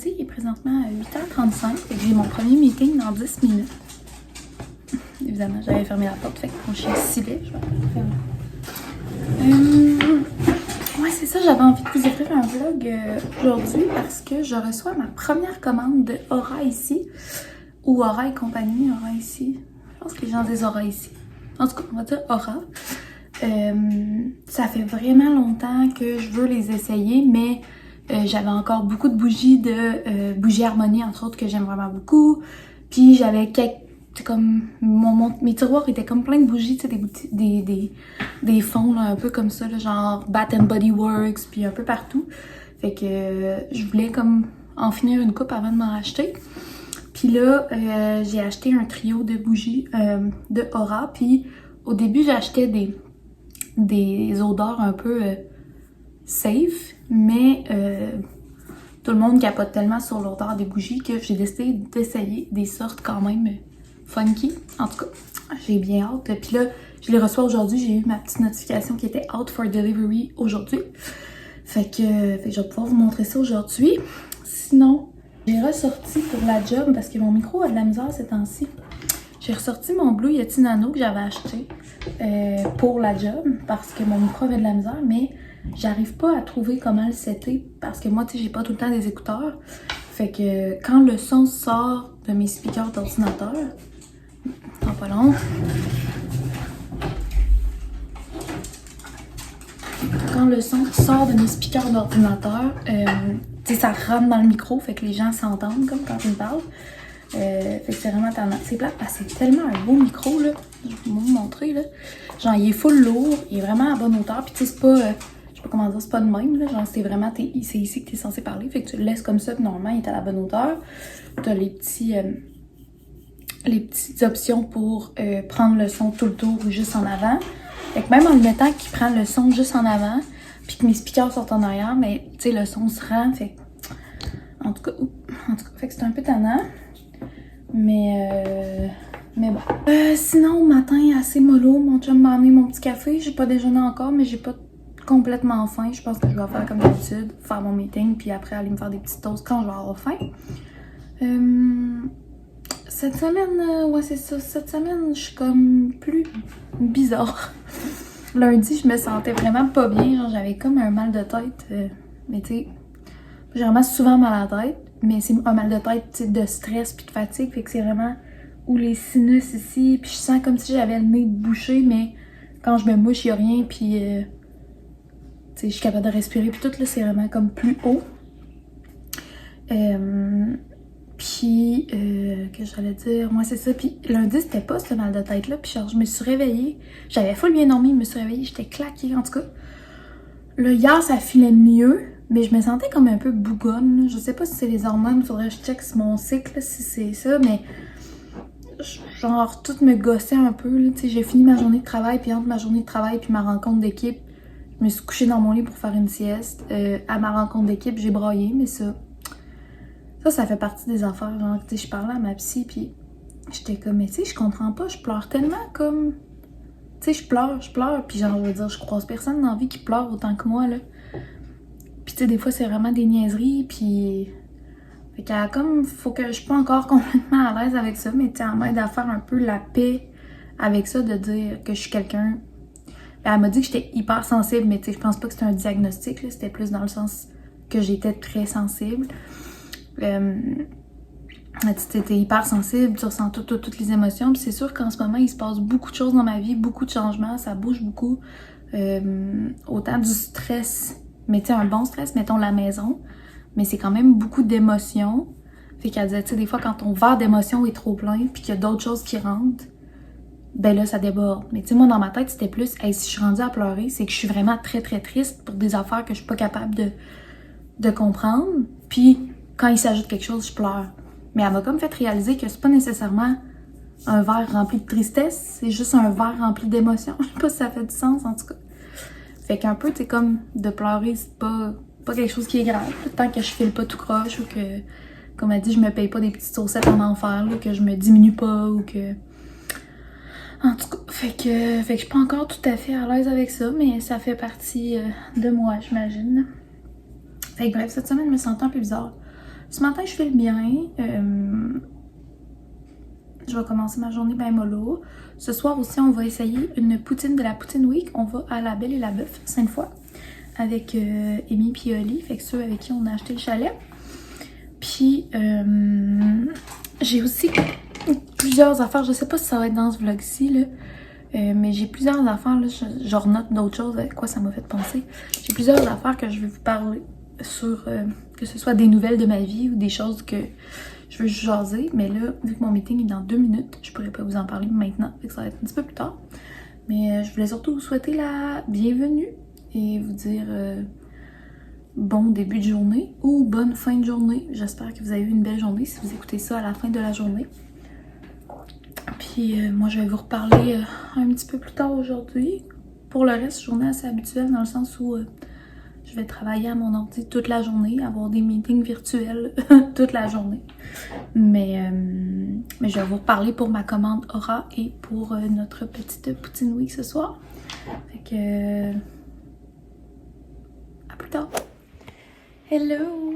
vendredi, il est présentement à 8h35. Fait que j'ai mon premier meeting dans 10 minutes. Évidemment, j'avais fermé la porte, fait que mon chien ciblait. Je vais fermer. Ouais, c'est ça, j'avais envie de vous offrir un vlog aujourd'hui parce que je reçois ma première commande de Aura ici. Ou Aura et compagnie, Aura ici. Je pense que les gens disent Aura ici. En tout cas, on va dire Aura. Ça fait vraiment longtemps que je veux les essayer, mais j'avais encore beaucoup de bougies bougies Harmonie, entre autres, que j'aime vraiment beaucoup. Puis j'avais quelques... comme mes tiroirs étaient comme plein de bougies, tu sais, des fonds là, un peu comme ça, là, genre Bath and Body Works, puis un peu partout. Fait que je voulais comme en finir une coupe avant de m'en racheter. Puis là, j'ai acheté un trio de bougies de Aura. Puis au début, j'achetais des odeurs un peu safe, mais tout le monde capote tellement sur l'odeur des bougies que j'ai décidé d'essayer des sortes quand même funky. En tout cas, j'ai bien hâte. Puis là, je les reçois aujourd'hui. J'ai eu ma petite notification qui était out for delivery aujourd'hui. Fait que je vais pouvoir vous montrer ça aujourd'hui. Sinon, j'ai ressorti pour la job parce que mon micro a de la misère ces temps-ci. J'ai ressorti mon Blue Yeti Nano que j'avais acheté pour la job parce que mon micro avait de la misère, mais j'arrive pas à trouver comment le setter parce que moi, tu sais, j'ai pas tout le temps des écouteurs. Fait que quand le son sort de mes speakers d'ordinateur, pas long. Quand le son sort de mes speakers d'ordinateur, tu sais, ça rentre dans le micro, fait que les gens s'entendent comme quand ils me parlent. Fait que c'est vraiment tellement... C'est plate parce que c'est tellement un beau micro, là. Je vais vous montrer, là. Genre, il est full lourd, il est vraiment à bonne hauteur. Puis tu sais, c'est pas... je sais pas comment dire, c'est pas de même, là. Genre, c'est vraiment... c'est ici que t'es censé parler. Fait que tu le laisses comme ça, puis normalement, il est à la bonne hauteur. T'as les petites options pour prendre le son tout le tour ou juste en avant. Fait que même en le mettant qu'il prend le son juste en avant, puis que mes speakers sont en arrière, mais tu sais, le son se rend. Fait que, en tout cas, fait que c'est un peu tannant. Mais bon. Sinon, au matin, assez mollo. Mon chum m'a amené mon petit café. J'ai pas déjeuné encore, mais j'ai pas complètement faim. Je pense que je vais faire comme d'habitude, faire mon meeting, puis après aller me faire des petites toasts quand je vais avoir faim. Cette semaine, ouais, c'est ça. Cette semaine, je suis comme plus bizarre. Lundi, je me sentais vraiment pas bien. Genre, j'avais comme un mal de tête. Mais tu sais, j'ai vraiment souvent mal à la tête. Mais c'est un mal de tête de stress puis de fatigue. Fait que c'est vraiment où les sinus ici. Puis je sens comme si j'avais le nez bouché. Mais quand je me mouche, il n'y a rien. Puis tu sais, je suis capable de respirer. Puis tout là, c'est vraiment comme plus haut. Puis, que j'allais dire, moi c'est ça. Puis lundi, c'était pas ce mal de tête-là. Puis genre, je me suis réveillée. J'avais full bien dormi, je me suis réveillée, j'étais claquée. En tout cas, là, hier, ça filait mieux. Mais je me sentais comme un peu bougonne. Je sais pas si c'est les hormones, faudrait que je check mon cycle, si c'est ça. Mais genre, tout me gossait un peu. Tu sais, j'ai fini ma journée de travail. Puis entre ma journée de travail puis ma rencontre d'équipe, je me suis couchée dans mon lit pour faire une sieste. À ma rencontre d'équipe, j'ai braillé, mais ça fait partie des affaires. Genre, tu sais, je parlais à ma psy, puis j'étais comme, mais tu sais, je comprends pas, je pleure tellement comme... Tu sais, je pleure, puis genre, je veux dire, je croise personne dans la vie qui pleure autant que moi, là. Puis tu sais, des fois, c'est vraiment des niaiseries, puis... Fait qu'elle a comme, faut que je suis pas encore complètement à l'aise avec ça, mais tu sais, elle m'aide à faire un peu la paix avec ça, de dire que je suis quelqu'un... Elle m'a dit que j'étais hyper sensible, mais tu sais, je pense pas que c'était un diagnostic, là, c'était plus dans le sens que j'étais très sensible. T'es hyper sensible, tu ressens toutes les émotions. Puis c'est sûr qu'en ce moment, il se passe beaucoup de choses dans ma vie, beaucoup de changements, ça bouge beaucoup. Autant du stress, mais tu sais, un bon stress, mettons la maison, mais c'est quand même beaucoup d'émotions. Fait qu'elle disait, tu sais, des fois, quand ton verre d'émotions est trop plein, puis qu'il y a d'autres choses qui rentrent, ben là, ça déborde. Mais tu sais, moi, dans ma tête, c'était plus, hey, si je suis rendue à pleurer, c'est que je suis vraiment très, très triste pour des affaires que je suis pas capable de comprendre. Puis, quand il s'ajoute quelque chose, je pleure. Mais elle m'a comme fait réaliser que c'est pas nécessairement un verre rempli de tristesse, c'est juste un verre rempli d'émotions. Je sais pas si ça fait du sens, en tout cas. Fait qu'un peu, tu sais, comme de pleurer, c'est pas quelque chose qui est grave. Tant que je file pas tout croche ou que, comme elle dit, je me paye pas des petites saucettes en enfer, là, que je me diminue pas ou que... En tout cas, fait que je suis pas encore tout à fait à l'aise avec ça, mais ça fait partie de moi, j'imagine. Fait que bref, cette semaine, je me sentais un peu bizarre. Ce matin, je fais le bien. Je vais commencer ma journée bien mollo. Ce soir aussi, on va essayer une poutine de la Poutine Week. On va à La Belle et la Bœuf, Sainte-Foy, avec Amy et Oli, fait que ceux avec qui on a acheté le chalet. Puis, j'ai aussi plusieurs affaires. Je sais pas si ça va être dans ce vlog-ci, là. Mais j'ai plusieurs affaires, là, je renote d'autres choses, à quoi ça m'a fait penser. J'ai plusieurs affaires que je vais vous parler sur, que ce soit des nouvelles de ma vie ou des choses que je veux jaser. Mais là, vu que mon meeting est dans 2 minutes, je pourrais pas vous en parler maintenant, fait que ça va être un petit peu plus tard. Mais je voulais surtout vous souhaiter la bienvenue et vous dire bon début de journée ou bonne fin de journée. J'espère que vous avez eu une belle journée si vous écoutez ça à la fin de la journée. Puis moi, je vais vous reparler un petit peu plus tard aujourd'hui. Pour le reste, journée assez habituelle dans le sens où je vais travailler à mon ordi toute la journée, avoir des meetings virtuels toute la journée. Mais je vais vous reparler pour ma commande Aura et pour notre petite Poutine Week ce soir. Fait que... à plus tard. Hello!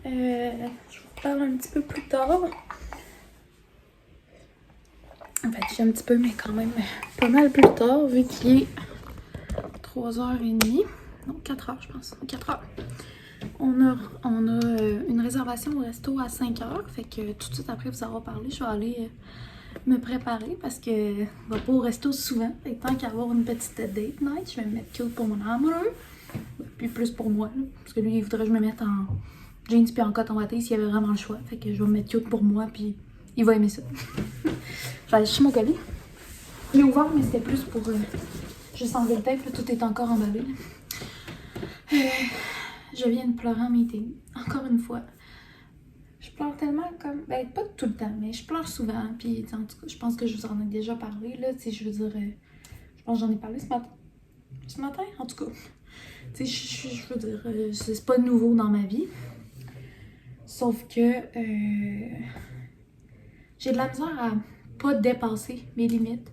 Je vous parle un petit peu plus tard. En fait, j'ai un petit peu, mais quand même pas mal plus tard, vu qu'il est 3h30. Non, 4h, je pense. 4h. On a une réservation au resto à 5h. Fait que tout de suite après vous avoir parlé, je vais aller me préparer parce que je vais pas au resto souvent. Fait que tant qu'à avoir une petite date night, je vais me mettre cute pour mon amoureux. Puis plus pour moi, là, parce que lui, il voudrait que je me mette en jeans puis en coton watté s'il y avait vraiment le choix. Fait que je vais me mettre cute pour moi, puis il va aimer ça. Je vais aller chercher mon colis. Il est ouvert, mais c'était plus pour juste enlever le tape. Là, tout est encore emballé. Je viens de pleurer en meeting. Encore une fois. Je pleure tellement comme... Ben, pas tout le temps, mais je pleure souvent. Puis, en tout cas, je pense que je vous en ai déjà parlé. Là, tu sais, je veux dire... je pense que j'en ai parlé ce matin. Ce matin, en tout cas. Tu sais, je veux dire... c'est pas nouveau dans ma vie. Sauf que... j'ai de la misère à pas dépasser mes limites.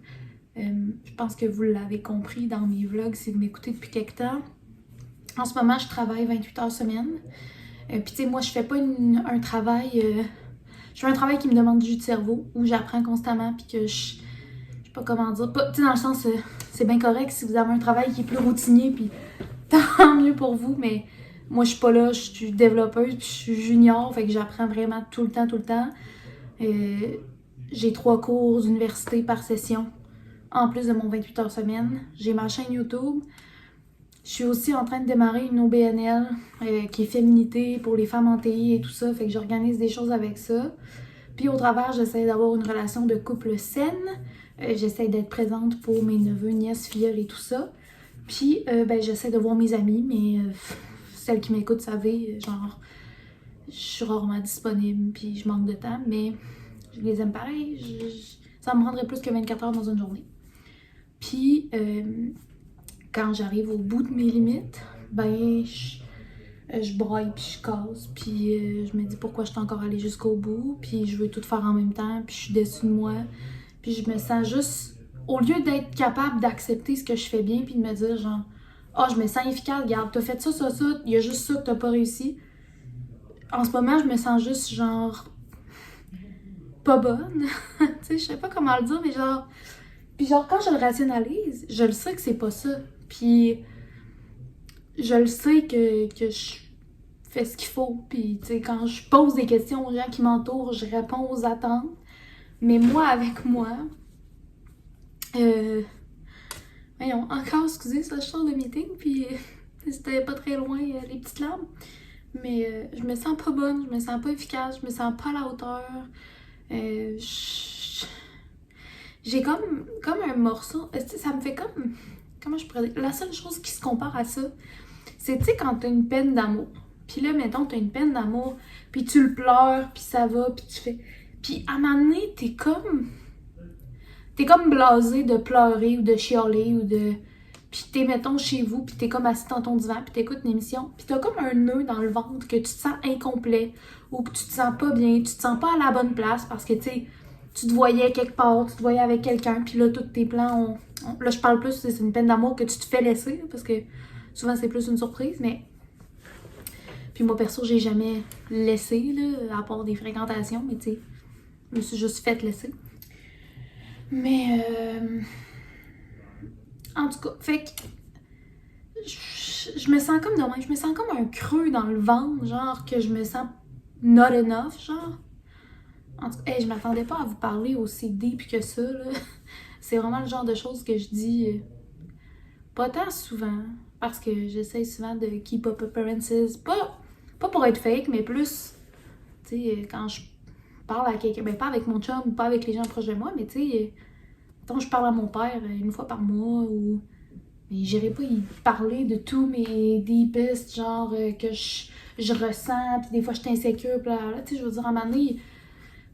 Je pense que vous l'avez compris dans mes vlogs si vous m'écoutez depuis quelque temps. En ce moment, je travaille 28 heures semaine. Puis tu sais, moi, je fais pas un travail... je fais un travail qui me demande du jus de cerveau, où j'apprends constamment, puis que je sais pas comment dire. Tu sais, dans le sens, c'est bien correct si vous avez un travail qui est plus routinier, puis tant mieux pour vous, mais moi, je suis pas là, je suis développeuse, puis je suis junior, fait que j'apprends vraiment tout le temps. J'ai 3 cours d'université par session, en plus de mon 28 heures semaine. J'ai ma chaîne YouTube. Je suis aussi en train de démarrer une OBNL qui est féminité pour les femmes en TI et tout ça. Fait que j'organise des choses avec ça. Puis au travers, j'essaie d'avoir une relation de couple saine. J'essaie d'être présente pour mes neveux, nièces, filleuls et tout ça. Puis ben, j'essaie de voir mes amis, mais celles qui m'écoutent savent, genre, je suis rarement disponible puis je manque de temps, mais je les aime pareil. Ça me rendrait plus que 24 heures dans une journée. Puis... quand j'arrive au bout de mes limites, ben je broille puis je casse, puis je me dis pourquoi je suis encore allée jusqu'au bout, puis je veux tout faire en même temps, puis je suis déçue de moi, puis je me sens juste, au lieu d'être capable d'accepter ce que je fais bien, puis de me dire genre, ah je me sens efficace, regarde, t'as fait ça, il y a juste ça que t'as pas réussi. En ce moment, je me sens juste genre, pas bonne, tu sais, je sais pas comment le dire, mais genre, puis genre quand je le rationalise, je le sais que c'est pas ça. Puis je le sais que je fais ce qu'il faut. Puis tu sais, quand je pose des questions aux gens qui m'entourent, je réponds aux attentes. Mais moi, avec moi, voyons, encore, excusez, ça, je sors de meeting, puis c'était pas très loin, les petites larmes. Mais je me sens pas bonne, je me sens pas efficace, je me sens pas à la hauteur. J'ai comme un morceau, ça me fait comme... Comment je pourrais dire? La seule chose qui se compare à ça, c'est, tu sais, quand t'as une peine d'amour. Puis là, mettons, t'as une peine d'amour, puis tu le pleures, puis ça va, puis tu fais... Puis à un moment donné, t'es comme blasé de pleurer ou de chialer ou de... Puis t'es, mettons, chez vous, puis t'es comme assis dans ton divan, puis t'écoutes une émission, puis t'as comme un nœud dans le ventre que tu te sens incomplet ou que tu te sens pas bien, tu te sens pas à la bonne place parce que, tu sais, tu te voyais quelque part, tu te voyais avec quelqu'un, puis là, tous tes plans là, je parle plus, c'est une peine d'amour que tu te fais laisser, parce que souvent, c'est plus une surprise, mais... Puis moi, perso, j'ai jamais laissé, là, à part des fréquentations, mais tu sais, je me suis juste fait laisser. Mais, en tout cas, fait que je me sens comme de même, je me sens comme un creux dans le ventre, genre que je me sens not enough, genre. En tout cas, je m'attendais pas à vous parler aussi deep que ça, là. C'est vraiment le genre de choses que je dis pas tant souvent, parce que j'essaie souvent de keep up appearances, pas pour être fake, mais plus, tu sais, quand je parle à quelqu'un, ben pas avec mon chum, pas avec les gens proches de moi, mais tu sais, quand je parle à mon père une fois par mois, ou mais j'irai pas y parler de tous mes deepest, genre que je ressens, puis des fois je suis insécure, pis là, tu sais, je veux dire, à un moment donné,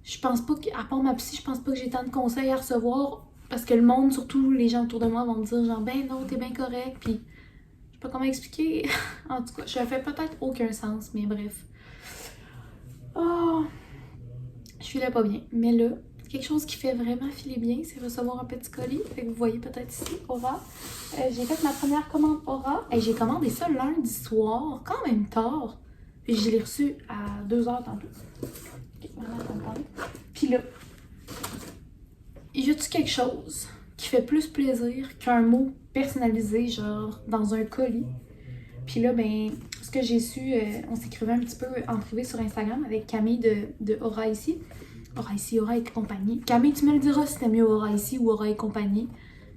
je pense pas qu'à part ma psy, je pense pas que j'ai tant de conseils à recevoir, parce que le monde, surtout les gens autour de moi, vont me dire genre, ben non, t'es bien correct, puis je sais pas comment expliquer. En tout cas, je fais peut-être aucun sens, mais bref. Oh, je suis là pas bien, mais là, quelque chose qui fait vraiment filer bien, c'est recevoir un petit colis. Fait que vous voyez peut-être ici, Aura. J'ai fait ma première commande Aura. Et j'ai commandé ça lundi soir, quand même tard. Puis je l'ai reçu à 2h tantôt. Ok, maintenant, on va parler. Puis là, y a-tu quelque chose qui fait plus plaisir qu'un mot personnalisé, genre dans un colis? Puis là, ben, ce que j'ai su, on s'écrivait un petit peu en privé sur Instagram avec Camille de Aura ici. Aura ici, Aura et compagnie. Camille, tu me le diras si c'était mieux Aura ici ou Aura et compagnie.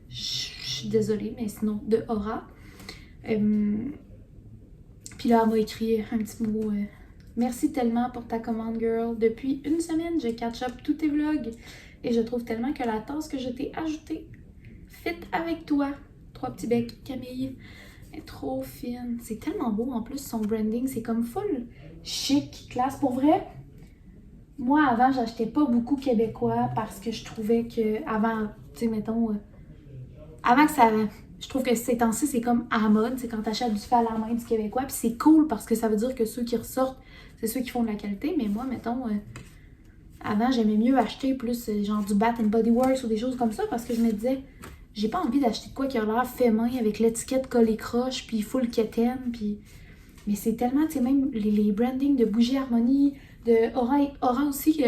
Je suis désolée, mais sinon, de Aura. Puis là, elle m'a écrit un petit mot. Merci tellement pour ta commande, girl. Depuis une semaine, je catch up tous tes vlogs. Et je trouve tellement que la tasse que je t'ai ajoutée fit avec toi. 3 petits becs, Camille. Elle est trop fine. C'est tellement beau en plus, son branding. C'est comme full chic, classe. Pour vrai, moi, avant, j'achetais pas beaucoup québécois parce que je trouvais que avant, tu sais, mettons, avant que ça... Je trouve que ces temps-ci, c'est comme à la mode, c'est quand t'achètes du fait à la main du québécois, puis c'est cool parce que ça veut dire que ceux qui ressortent, c'est ceux qui font de la qualité, mais moi, mettons, avant, j'aimais mieux acheter plus genre du Bath and Body Works ou des choses comme ça parce que je me disais, j'ai pas envie d'acheter de quoi qui a l'air fait main avec l'étiquette collée croche, puis full quétaine, puis... Mais c'est tellement, tu sais, même les brandings de Bougie Harmonie, de Aura aussi,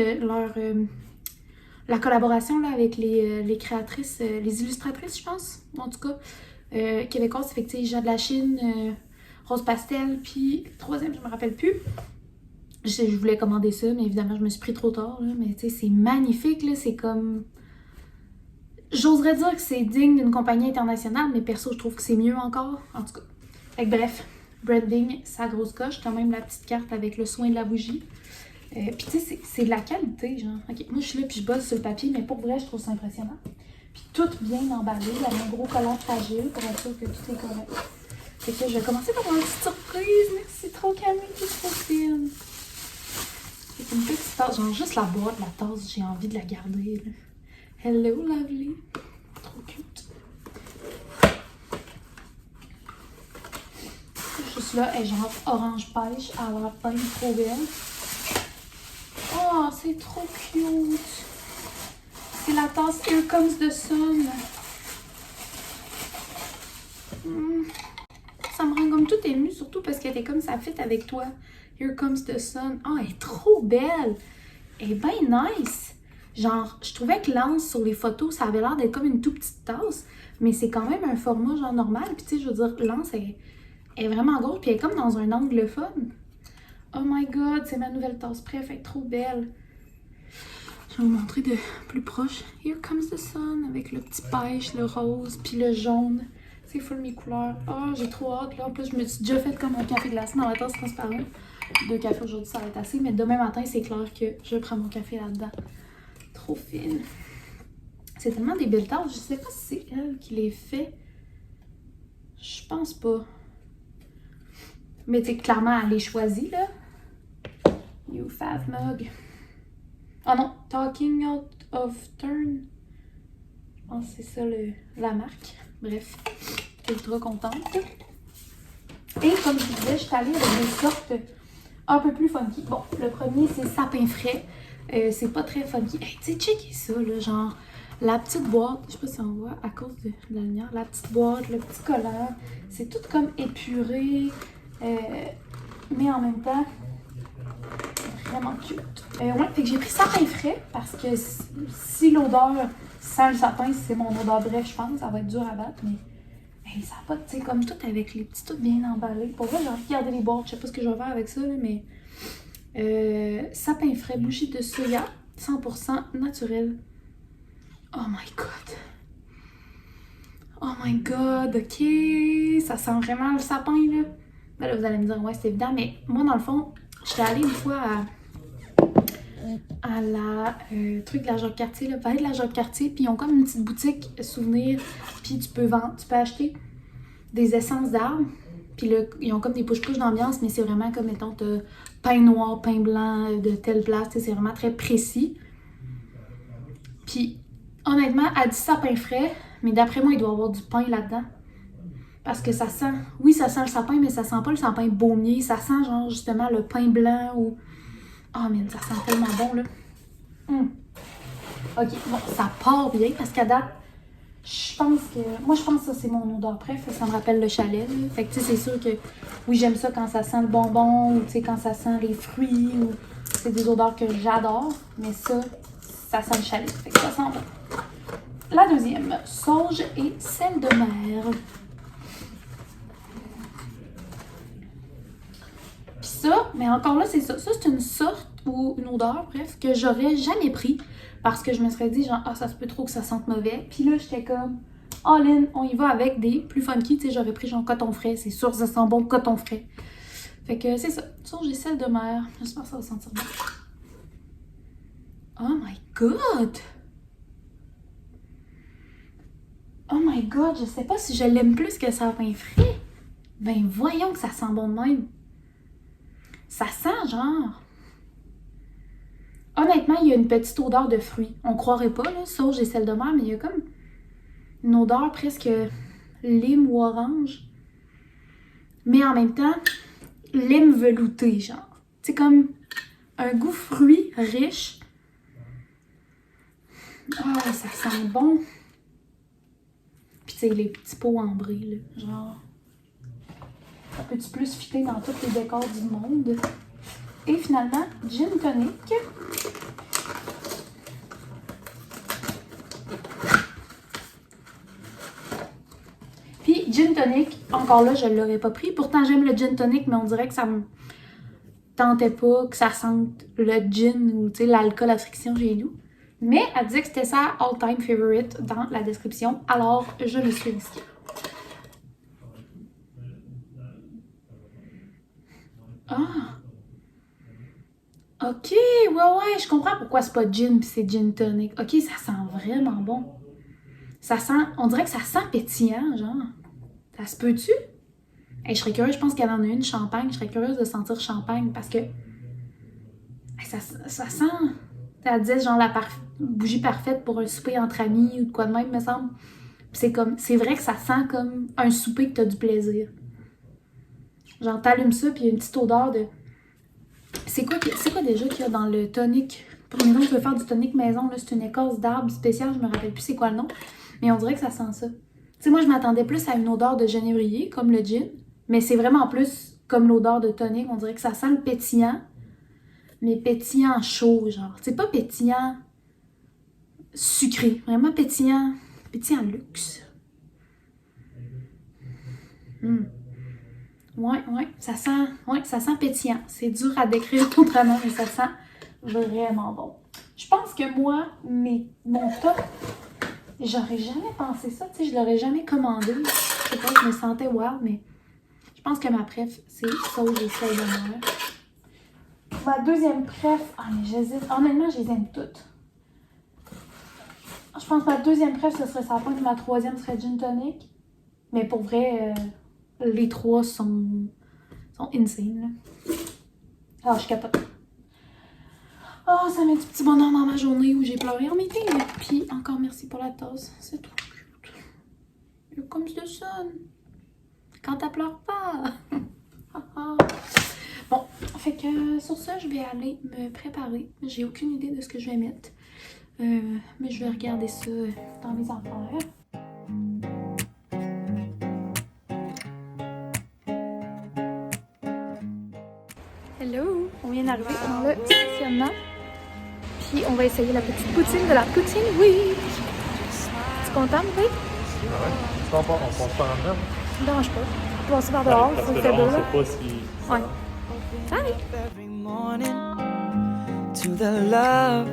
la collaboration là, avec les créatrices, les illustratrices, je pense, en tout cas, québécoises, fait que tu sais, Jade la Chine, Rose Pastel, puis troisième, je me rappelle plus. Je voulais commander ça, mais évidemment, je me suis pris trop tard, là, mais tu sais, c'est magnifique, là, c'est comme... J'oserais dire que c'est digne d'une compagnie internationale, mais perso, je trouve que c'est mieux encore, en tout cas. Fait que bref, branding, sa grosse coche, quand même la petite carte avec le soin de la bougie. Puis tu sais, c'est de la qualité, genre. Ok, moi je suis là puis je bosse sur le papier, mais pour vrai, je trouve ça impressionnant. Puis tout bien emballé, il y a un gros collant fragile pour être sûr que tout est correct. Fait que je vais commencer par une petite surprise. Merci trop Camille, t'es trop fine. C'est une petite tasse, genre juste la boîte, la tasse, j'ai envie de la garder. Là. Hello lovely. Trop cute. Juste là, elle est genre orange pêche, à la peine trop belle. Oh, c'est trop cute! C'est la tasse Here Comes the Sun. Ça me rend comme tout émue, surtout parce qu'elle est comme ça fit avec toi. Here Comes the Sun. Oh, elle est trop belle! Elle est bien nice! Genre, je trouvais que l'anse sur les photos, ça avait l'air d'être comme une toute petite tasse, mais c'est quand même un format genre normal. Puis tu sais, je veux dire, l'anse est vraiment grosse, puis elle est comme dans un angle fun. Oh my god, c'est ma nouvelle tasse préf, elle est trop belle. Je vais vous montrer de plus proche. Here comes the sun avec le petit pêche, le rose, puis le jaune. C'est full mes couleurs. Oh, j'ai trop hâte. Là, en plus, je me suis déjà fait comme un café glacé dans la tasse transparente. 2 cafés aujourd'hui, ça va être assez. Mais demain matin, c'est clair que je prends mon café là-dedans. Trop fine. C'est tellement des belles tasses. Je sais pas si c'est elle qui les fait. Je pense pas. Mais tu sais, clairement, elle les choisit, là. You Fave Mug. Oh non, Talking Out of Turn. Je pense que c'est ça la marque. Bref, je suis ultra contente. Et comme je vous disais, je suis allée avec des sortes un peu plus funky. Bon, le premier, c'est Sapin Frais. C'est pas très funky. Hey, tu sais, checkez ça, là, genre la petite boîte. Je sais pas si on voit à cause de la lumière. La petite boîte, le petit collant. C'est tout comme épuré. mais en même temps, vraiment cute. Ouais, fait que j'ai pris sapin frais parce que si l'odeur sent le sapin, si c'est mon odeur bref, je pense, ça va être dur à battre, mais hey, ça va pas, tu sais, comme tout avec les petits tout bien emballés. Pour vrai, j'ai envie de garder les boîtes, je sais pas ce que je vais faire avec ça, là, mais sapin frais, bougie de soya, 100% naturel. Oh my god! Oh my god, ok! Ça sent vraiment le sapin, là. Ben là, vous allez me dire, ouais, c'est évident, mais moi, dans le fond, j'étais allée une fois à la truc de la Jacques-Cartier, le palais de la Jacques-Cartier, puis ils ont comme une petite boutique souvenir, puis tu peux acheter des essences d'arbres, puis là, ils ont comme des push-push d'ambiance, mais c'est vraiment comme, mettons, pain noir, pain blanc de telle place, c'est vraiment très précis. Puis, honnêtement, elle dit sapin frais, mais d'après moi, il doit y avoir du pain là-dedans. Parce que ça sent, oui, ça sent le sapin, mais ça sent pas le sapin baumier, ça sent genre justement le pain blanc ou... Oh, mais ça sent tellement bon, là. Ok, bon, ça part bien parce qu'à date, je pense que ça c'est mon odeur préf, ça me rappelle le chalet, là. Fait que tu sais, c'est sûr que oui, j'aime ça quand ça sent le bonbon ou tu sais, quand ça sent les fruits ou c'est des odeurs que j'adore, mais ça sent le chalet. Fait que ça sent bon. La deuxième, sauge et sel de mer. Puis ça, mais encore là, c'est ça. Ça, c'est une sorte ou une odeur, bref, que j'aurais jamais pris parce que je me serais dit, genre, ah, ça se peut trop que ça sente mauvais. Puis là, j'étais comme, all in, on y va avec des plus funky. Tu sais, j'aurais pris genre coton frais. C'est sûr, ça sent bon coton frais. Fait que c'est ça. Sauge et sel de mer. J'espère que ça va sentir bon. Oh my god! Oh my god, je sais pas si je l'aime plus que sapin frais. Ben voyons que ça sent bon de même. Ça sent genre... Honnêtement, il y a une petite odeur de fruits. On croirait pas, là, sauge et sel de mer, mais il y a comme une odeur presque lime ou orange. Mais en même temps, lime velouté, genre. C'est comme un goût fruit riche. Ah, ça sent bon. Puis tu sais, les petits pots ambrés, là, genre... Ça peut-tu plus fitter dans tous les décors du monde? Et finalement, gin tonic. Puis gin tonic, encore là, je ne l'aurais pas pris. Pourtant, j'aime le gin tonic, mais on dirait que ça me tentait pas que ça sente le gin ou l'alcool à friction chez nous. Mais elle disait que c'était sa all-time favorite dans la description. Alors, je me suis risquée. Ah! Ok, ouais, je comprends pourquoi c'est pas gin puis c'est gin tonic. Ok, ça sent vraiment bon. Ça sent, on dirait que ça sent pétillant, genre. Ça se peut-tu? Hey, je serais curieuse, je pense qu'elle en a une champagne. Je serais curieuse de sentir champagne parce que hey, ça sent. Elle disait genre la bougie parfaite pour un souper entre amis ou de quoi de même, me semble. C'est vrai que ça sent comme un souper que t'as du plaisir. Genre, t'allumes ça, puis il y a une petite odeur de... C'est quoi déjà qu'il y a dans le tonic? Pour les gens qui veulent faire du tonic maison, là, c'est une écorce d'arbre spéciale, je me rappelle plus c'est quoi le nom. Mais on dirait que ça sent ça. Tu sais, moi, je m'attendais plus à une odeur de genévrier, comme le gin. Mais c'est vraiment plus comme l'odeur de tonic. On dirait que ça sent le pétillant. Mais pétillant chaud, genre. C'est pas pétillant sucré. Vraiment pétillant luxe. Ouais, ça sent pétillant. C'est dur à décrire autrement, mais ça sent vraiment bon. Je pense que moi, mon top, j'aurais jamais pensé ça, tu sais, je l'aurais jamais commandé. Je sais pas, je me sentais wow, mais je pense que ma préf, c'est sauge et sel de mer. Ma deuxième préf, mais j'hésite. Honnêtement, je les aime toutes. Je pense que ma deuxième préf, ce serait sapin, ma troisième serait gin tonic. Mais pour vrai, les trois sont insane, là. Alors, je capote. Oh, ça met du petit bonheur dans ma journée où j'ai pleuré en meeting. Puis, encore merci pour la tasse. C'est trop cute. Comme je te sonne. Quand t'as pleures pas. Bon, fait que sur ça, je vais aller me préparer. J'ai aucune idée de ce que je vais mettre. Mais je vais regarder ça dans mes affaires. d'arriver dans le stationnement. Puis on va essayer la petite poutine de la poutine, oui! Tu es content, oui? Ouais. On passe par en dedans. Ça me dérange pas. On va passer par dehors, Parce faut que faire là, on deux, là. sait pas si... Ouais. Bye! Every morning to the love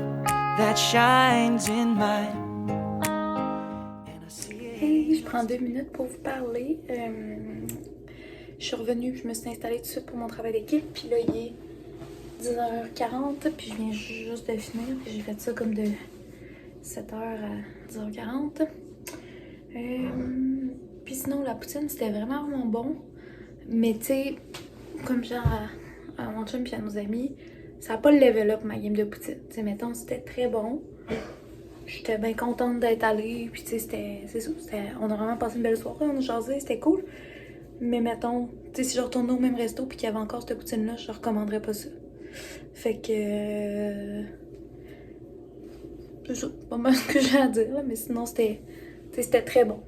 that shines in mine. Hey, je prends 2 minutes pour vous parler. Je suis revenue, je me suis installée tout de suite pour mon travail d'équipe. Puis là, il est 10h40, puis je viens juste de finir. Puis j'ai fait ça comme de 7h à 10h40. Puis sinon, la poutine, c'était vraiment bon. Mais tu sais, comme genre à mon chum puis à nos amis, ça n'a pas le level up ma game de poutine. Tu sais, mettons, c'était très bon. J'étais bien contente d'être allée. Puis tu sais, c'est ça. On a vraiment passé une belle soirée, on a jasé, c'était cool. Mais mettons, tu sais, si je retournais au même resto puis qu'il y avait encore cette poutine-là, je recommanderais pas ça. Fait que... c'est ça, pas mal ce que j'ai à dire, là, mais sinon c'était très bon.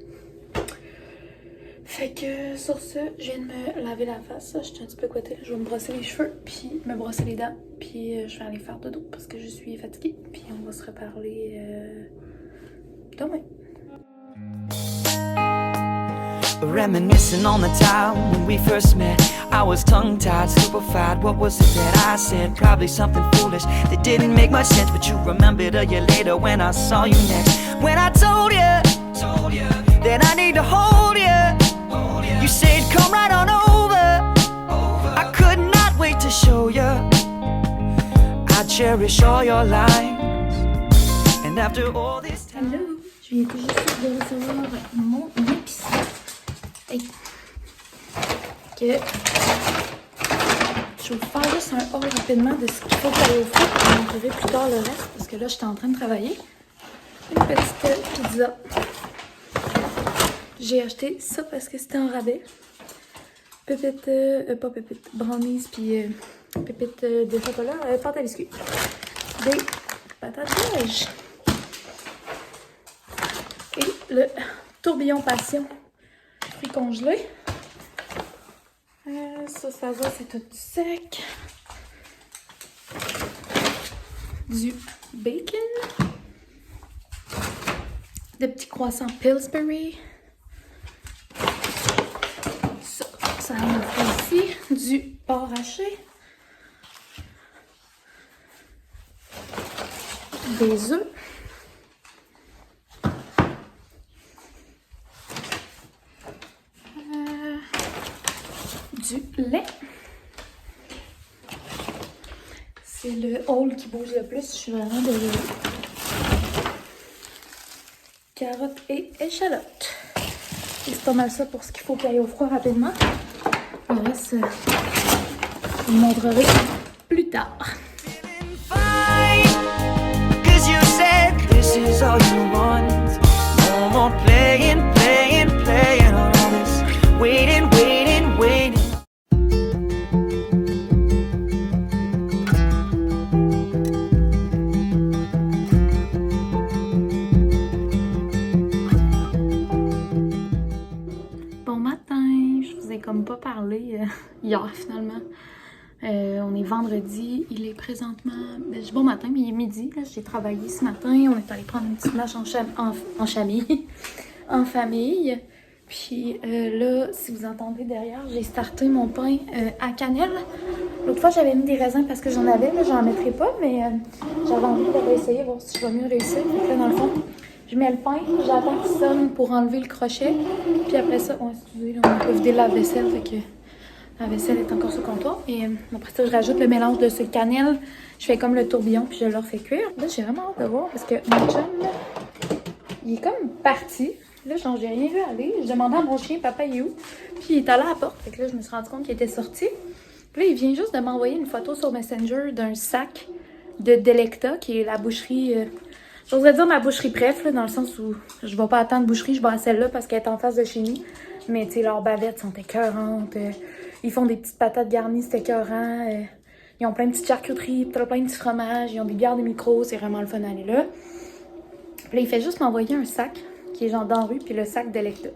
Fait que sur ce, je viens de me laver la face, je suis un petit peu coittée, je vais me brosser les cheveux, puis me brosser les dents, puis je vais aller faire dodo parce que je suis fatiguée, puis on va se reparler demain. Reminiscing on the time when we first met. I was tongue-tied, stupefied. What was it that I said? Probably something foolish that didn't make much sense. But you remembered a year later when I saw you next. When I told you that I need to hold you. You said come right on over. I could not wait to show you. I cherish all your lines. And after all this time. Hello, je viens tout juste de recevoir mon épicerie. Hey. Que je vais vous faire juste un haul rapidement de ce qu'il faut aller au four pour vous montrer plus tard le reste parce que là j'étais en train de travailler. Une petite pizza. J'ai acheté ça parce que c'était en rabais. Pépite, pas pépite, brownies puis pépite de chocolat, pâte à biscuits. Des patates beiges. Et le tourbillon passion. Fruits congelés. Ça va, c'est tout sec. Du bacon. Des petits croissants Pillsbury. Ça me fait ici. Du porc haché. Des œufs. Du lait. C'est le haul qui bouge le plus. Je suis vraiment désolée. Carottes et échalotes. Et c'est pas mal ça pour ce qu'il faut qu'il aille au froid rapidement. Le reste, je vous montrerai plus tard. Comme pas parlé hier finalement. On est vendredi, il est présentement, bon matin, mais il est midi. J'ai travaillé ce matin, on est allé prendre une petite marche en famille. En famille. Puis là, si vous entendez derrière, j'ai starté mon pain à cannelle. L'autre fois, j'avais mis des raisins parce que j'en avais, là, j'en mettrai pas, mais j'avais envie de réessayer, voir si je vais mieux réussir. Donc là, dans le fond, je mets le pain, j'attends qu'il sonne pour enlever le crochet. Puis après ça, excusez, là, on a pas vidé la vaisselle, fait que la vaisselle est encore sur le comptoir. Et après ça, je rajoute le mélange de ce cannelle. Je fais comme le tourbillon, puis je le refais cuire. Là, j'ai vraiment hâte de voir parce que mon chum, là, il est comme parti. Là, genre, j'ai rien vu aller. Je demandais à mon chien, papa, il est où? Puis il est allé à la porte. Fait que là, je me suis rendu compte qu'il était sorti. Puis là, il vient juste de m'envoyer une photo sur Messenger d'un sac de Delecta, qui est la boucherie. J'oserais dire ma boucherie préf, là, dans le sens où je vais pas attendre boucherie, je vais à celle-là parce qu'elle est en face de chez nous. Mais tu sais, leurs bavettes sont écœurantes. Ils font des petites patates garnies, c'est écœurant. Ils ont plein de petites charcuteries, plein de petits fromages. Ils ont des bières de micro, c'est vraiment le fun d'aller là. Puis là, il fait juste m'envoyer un sac qui est genre dans la rue, puis le sac Delecta.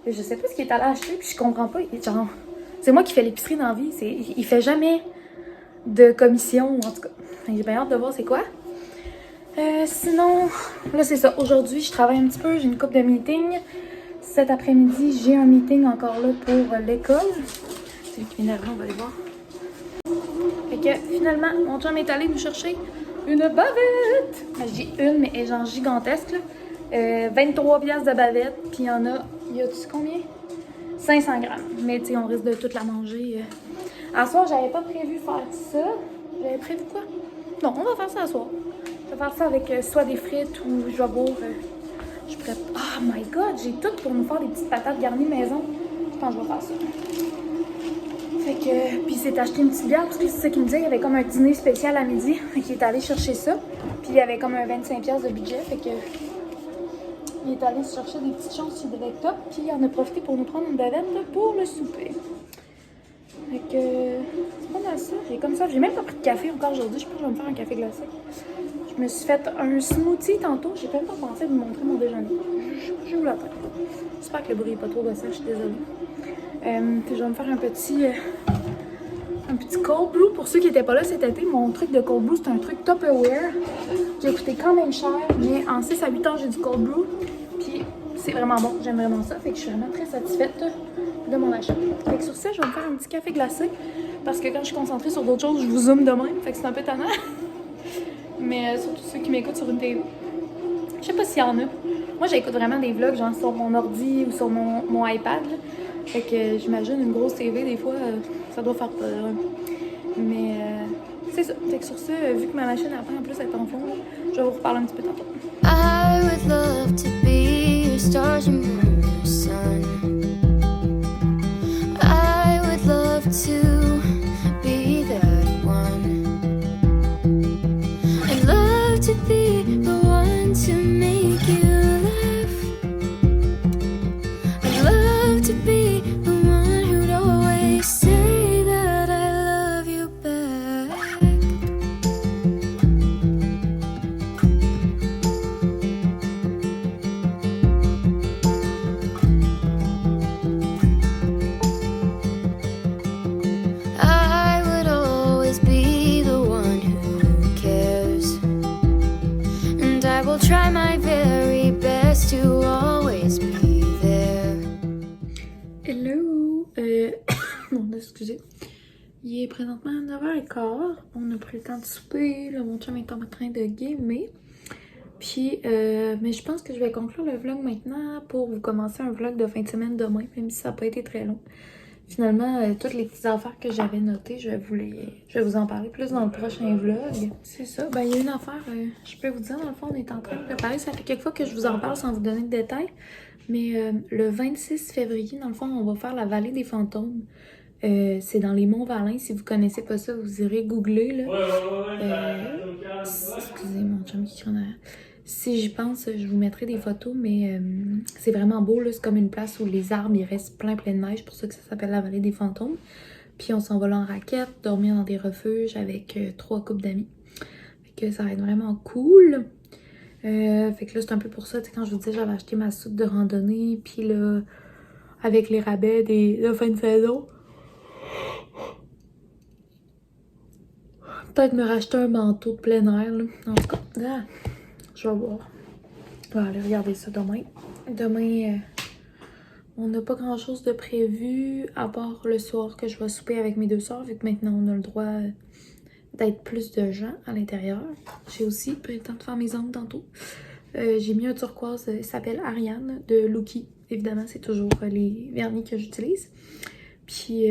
Et je sais pas ce qu'il est allé acheter, puis je comprends pas. Genre, c'est moi qui fais l'épicerie dans la vie. Il fait jamais de commission, en tout cas. J'ai bien hâte de voir c'est quoi. Sinon, là c'est ça. Aujourd'hui, je travaille un petit peu, j'ai une couple de meetings. Cet après-midi, j'ai un meeting encore là pour l'école. C'est lui qui m'énerve, on va aller voir. Fait que finalement, mon chum est allé nous chercher une bavette. Ben, je dis une, mais elle est genre gigantesque là. 23 piastres de bavette, puis il y en a, tu sais combien? 500 grammes. Mais tu sais, on risque de toute la manger. À soir, j'avais pas prévu faire ça. J'avais prévu quoi? Non, on va faire ça à soir. Je vais faire ça avec soit des frites ou je vais boire. Je suis prête. Oh my god, j'ai tout pour nous faire des petites patates garnies maison. Je pense que je vais faire ça. Fait que, puis il s'est acheté une petite bière parce que c'est ça qu'il me disait. Il y avait comme un dîner spécial à midi. Fait qu'il est allé chercher ça. Puis il y avait comme un 25$ de budget. Fait que, il est allé se chercher des petites choses chez Direct Top. Puis il en a profité pour nous prendre une bavette là, pour le souper. Fait que, c'est pas mal ça. J'ai comme ça. J'ai même pas pris de café encore aujourd'hui. Je pense que je vais me faire un café glacé. Je me suis fait un smoothie tantôt. J'ai même pas pensé de vous montrer mon déjeuner. Je vous l'attends. J'espère que le bruit n'est pas trop gossant. Je suis désolée. Puis je vais me faire un petit cold brew. Pour ceux qui n'étaient pas là cet été, mon truc de cold brew, c'est un truc Tupperware. J'ai coûté quand même cher, mais en 6 à 8 ans, j'ai du cold brew. Puis c'est vraiment bon. J'aime vraiment ça. Fait que je suis vraiment très satisfaite de mon achat. Fait que sur ça, je vais me faire un petit café glacé. Parce que quand je suis concentrée sur d'autres choses, je vous zoome de même. Fait que c'est un peu tannant. Mais surtout ceux qui m'écoutent sur une TV. Je sais pas s'il y en a. Moi, j'écoute vraiment des vlogs, genre sur mon ordi ou sur mon iPad. Là. Fait que j'imagine une grosse TV, des fois, ça doit faire peur. Mais c'est ça. Fait que sur ça, vu que ma machine après en plus est en fond, là, je vais vous reparler un petit peu tantôt. I would love to be your stars and your sun. I would love to be that one. I'd love to be the one to make you laugh. I'd love to be the one who'd always say that I love you back. I would always be the one who cares, and I will try my very best to always be there. Hello! Bon, excusez. Il est présentement 9h15. On a pris le temps de souper. Là, mon chum est en train de gamer. Puis, mais je pense que je vais conclure le vlog maintenant pour vous commencer un vlog de fin de semaine demain, même si ça n'a pas été très long. Finalement, toutes les petites affaires que j'avais notées, je vais vous en parler plus dans le prochain vlog. C'est ça. Ben, il y a une affaire, je peux vous dire, dans le fond, on est en train de préparer. Ça fait quelques fois que je vous en parle sans vous donner de détails. Mais le 26 février, dans le fond, on va faire la vallée des fantômes. C'est dans les Monts-Valin. Si vous connaissez pas ça, vous irez googler. Là. Excusez mon chum qui crie en arrière. Si j'y pense, je vous mettrai des photos, mais c'est vraiment beau. C'est comme une place où les arbres, il reste plein de neige. C'est pour ça que ça s'appelle la vallée des fantômes. Puis on s'en va là en raquette, dormir dans des refuges avec 3 couples d'amis. Fait que ça va être vraiment cool. Fait que là, c'est un peu pour ça. Quand je vous disais, j'avais acheté ma soupe de randonnée. Puis là, avec les rabais de fin de saison, peut-être me racheter un manteau de plein air. Là. En tout cas, je vais voir. Je vais aller regarder ça demain. Demain, on n'a pas grand-chose de prévu, à part le soir que je vais souper avec mes 2 soeurs, vu que maintenant on a le droit d'être plus de gens à l'intérieur. J'ai aussi pris le temps de faire mes ongles tantôt. J'ai mis un turquoise, il s'appelle Ariane, de Lucky. Évidemment, c'est toujours les vernis que j'utilise. Puis,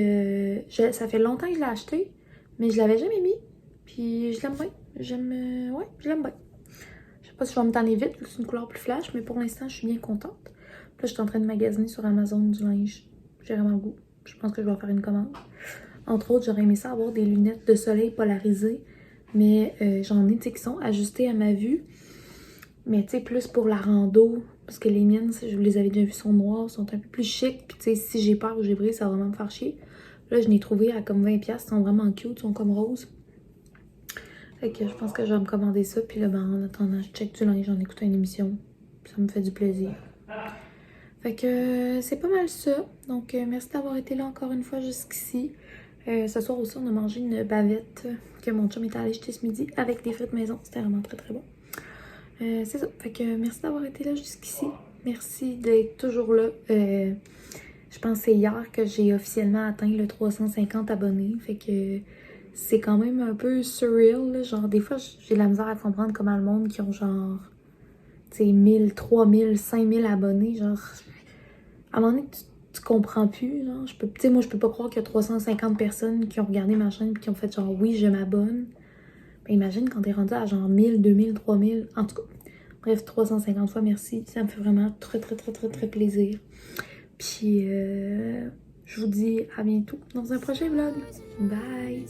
ça fait longtemps que je l'ai acheté, mais je l'avais jamais mis. Puis, je l'aime bien. Ouais, je l'aime bien. Je sais pas si je vais me tanner vite, c'est une couleur plus flash, mais pour l'instant, je suis bien contente. Puis là, je suis en train de magasiner sur Amazon du linge. J'ai vraiment le goût. Je pense que je vais faire une commande. Entre autres, j'aurais aimé ça avoir des lunettes de soleil polarisées, mais j'en ai, tu sais, qui sont ajustées à ma vue. Mais tu sais, plus pour la rando, parce que les miennes, je vous les avais déjà vues, sont noires, sont un peu plus chic. Puis tu sais, si j'ai peur ou j'ai brillé, ça va vraiment me faire chier. Là, je l'ai trouvé à comme 20$, ils sont vraiment cute, ils sont comme roses. Fait que je pense que je vais me commander ça. Puis là, ben, en attendant, je check du linge, j'en écoute une émission. Ça me fait du plaisir. Fait que c'est pas mal ça. Donc, merci d'avoir été là encore une fois jusqu'ici. Ce soir aussi, on a mangé une bavette que mon chum était allé jeter ce midi avec des frites maison. C'était vraiment très très bon. C'est ça. Fait que merci d'avoir été là jusqu'ici. Merci d'être toujours là. Je pense que c'est hier que j'ai officiellement atteint le 350 abonnés. Fait que c'est quand même un peu surreal. Là. Genre, des fois, j'ai de la misère à comprendre comment le monde qui ont genre, tu sais, 1000, 3000, 5000 abonnés. Genre, à un moment donné, tu comprends plus. Genre, moi, je peux pas croire qu'il y a 350 personnes qui ont regardé ma chaîne et qui ont fait genre, oui, je m'abonne. Ben, imagine quand t'es rendu à genre 1000, 2000, 3000. En tout cas, bref, 350 fois merci. Ça me fait vraiment très, très, très, très, très plaisir. Puis, je vous dis à bientôt dans un prochain vlog. Bye!